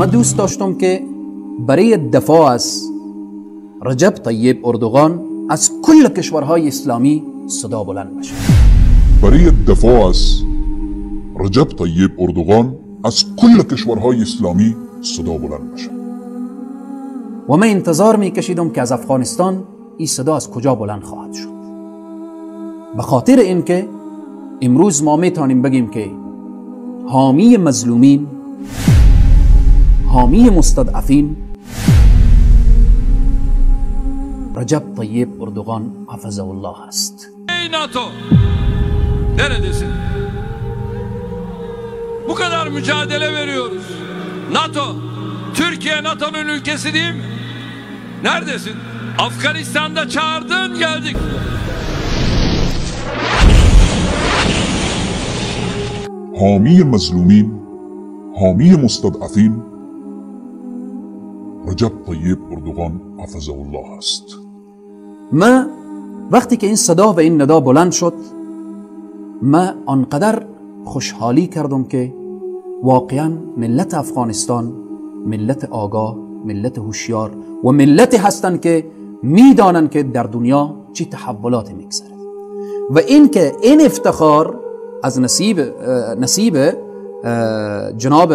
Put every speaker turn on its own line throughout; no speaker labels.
ما دوست داشتم که برای دفاع از رجب طیب اردوغان از کل کشورهای اسلامی صدا بلند بشه.
برای دفاع از رجب طیب اردوغان از کل کشورهای اسلامی صدا بلند بشه.
و من انتظار میکشیدم که از افغانستان این صدا از کجا بلند خواهد شد. به خاطر اینکه امروز ما میتونیم بگیم که حامی مظلومین، حامی مستضعفین رجب طیب اردوغان حفظه الله است.
Ey NATO! Neredesin? Bu kadar mücadele veriyoruz. NATO, Türkiye NATO'nun ülkesi değil mi? Neredesin? Afganistan'da çağırdın, geldik.
حامی مظلومین، حامی مستضعفین رجب طیب اردوغان حفظه الله است.
ما وقتی که این صدا و این ندا بلند شد، ما آنقدر خوشحالی کردم که واقعا ملت افغانستان ملت آگاه، ملت هوشیار و ملتی هستند که میدانن که در دنیا چه تحولاتی میگذره و این که این افتخار از نصیب جناب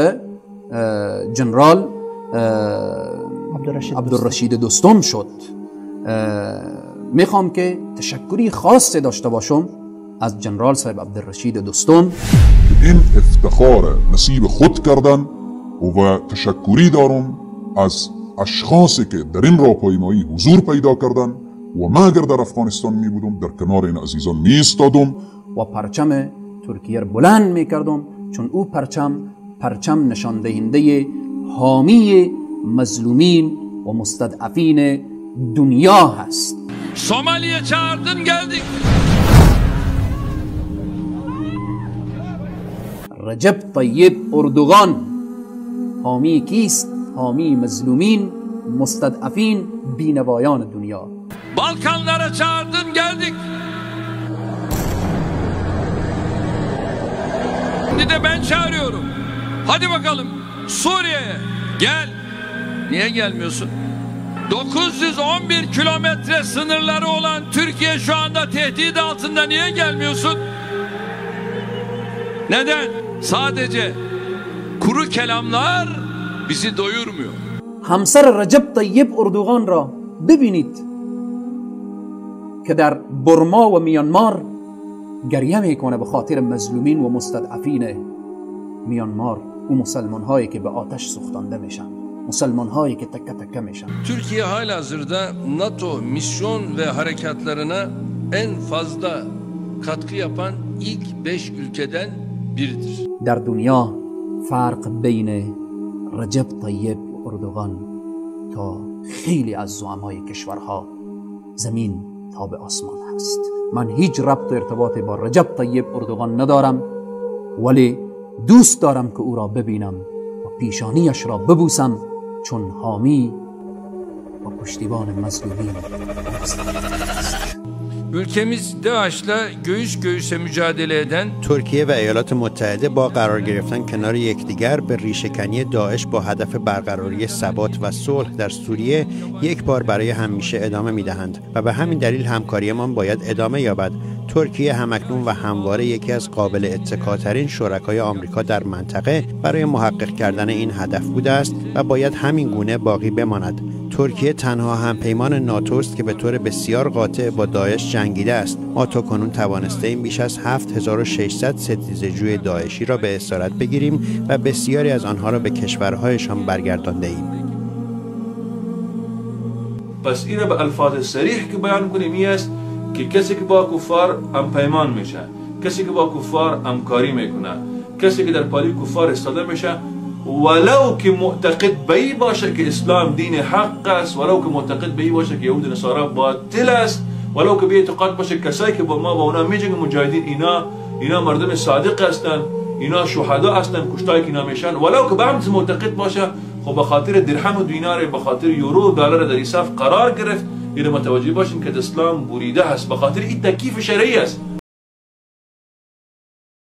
جنرال عبدالرشید دوستم شد. میخوام که تشکری خاص داشته باشم از جنرال صاحب عبدالرشید دوستم.
این افتخار نصیب خود کردن و تشکری دارم از اشخاصی که در این راهپیمایی حضور پیدا کردن و ما اگر در افغانستان می بودم در کنار این عزیزان می ایستادم
و پرچم ترکیه را بلند می کردم، چون او پرچم نشان دهنده حامی مظلومین و مستضعفین دنیا هست.
Somali'ye çağırdın, geldik.
رجب طیب اردوغان حامی کیست؟ حامی مظلومین، مستضعفین، بینوایان دنیا.
Balkanlara çağırdın, geldik. Şimdi de ben çağırıyorum. Hadi bakalım Suriye'ye gel. Niye gelmiyorsun? 911 kilometre sınırları olan Türkiye şu anda tehdit altında, niye gelmiyorsun? Neden? Sadece kuru kelamlar bizi doyurmuyor.
همسر رجب طیب اردوغان را ببینید که در برما و میانمار گریه میکنه به خاطر مظلومین و مستضعفین میانمار و مسلمان هایی که به آتش سوختانده میشن، مسلمان هایی که تکه تکه میشن.
Türkiye halihazırda NATO misyon ve harekatlarına en fazla katkı yapan ilk 5 ülkeden biridir.
در دنیا فرق بین رجب طیب اردوغان تا خیلی از زعمای کشورها زمین تا به آسمان هست. من هیچ ربط و ارتباطی با رجب طیب اردوغان ندارم، ولی دوست دارم که او را ببینم و پیشانیش را ببوسم، چون حامی و پشتیبان مظلومین است.
Ülkemiz DAEŞ'la göğüs göğüse mücadele eden
ترکیه و ایالات متحده با قرار گرفتن کنار یکدیگر به ریشه‌کنی داعش با هدف برقراری ثبات و صلح در سوریه یک بار برای همیشه ادامه می‌دهند و به همین دلیل همکاریمان باید ادامه یابد. ترکیه همکنون و همواره یکی از قابل اتکاترین شرکای آمریکا در منطقه برای محقق کردن این هدف بوده است و باید همین گونه باقی بماند. ترکیه تنها همپیمان ناتو است که به طور بسیار قاطع با داعش جنگیده است. ما تاکنون توانسته‌ایم بیش از 7600 ستیزه‌جوی داعشی را به اسارت بگیریم و بسیاری از آنها را به کشورهایشان برگردانده ایم.
پس این را به الفاظ صریح که بیان کنیم این است که کسی که با کفار همپیمان میشه، کسی که با کفار همکاری میکنه، کسی که در پای کفار ایستاده میشه، ولو که معتقد به این باشه که اسلام دین حق است، ولو که معتقد به این باشه که یهود و نصارا باطل است، ولو که به اعتقاد باشه کسایی که با ما و اونا میجنگن مجاهدین اینا مردم صادق هستن، اینا شهدا هستن، کشتایی که اینا میشن، ولو که به همین معتقد باشه، خب به خاطر درهم و دینار، به خاطر یورو و دلار در صف قرار گرفت. اینو متوجه باشین که اسلام بریده است، به خاطر این تکییف شرعی است.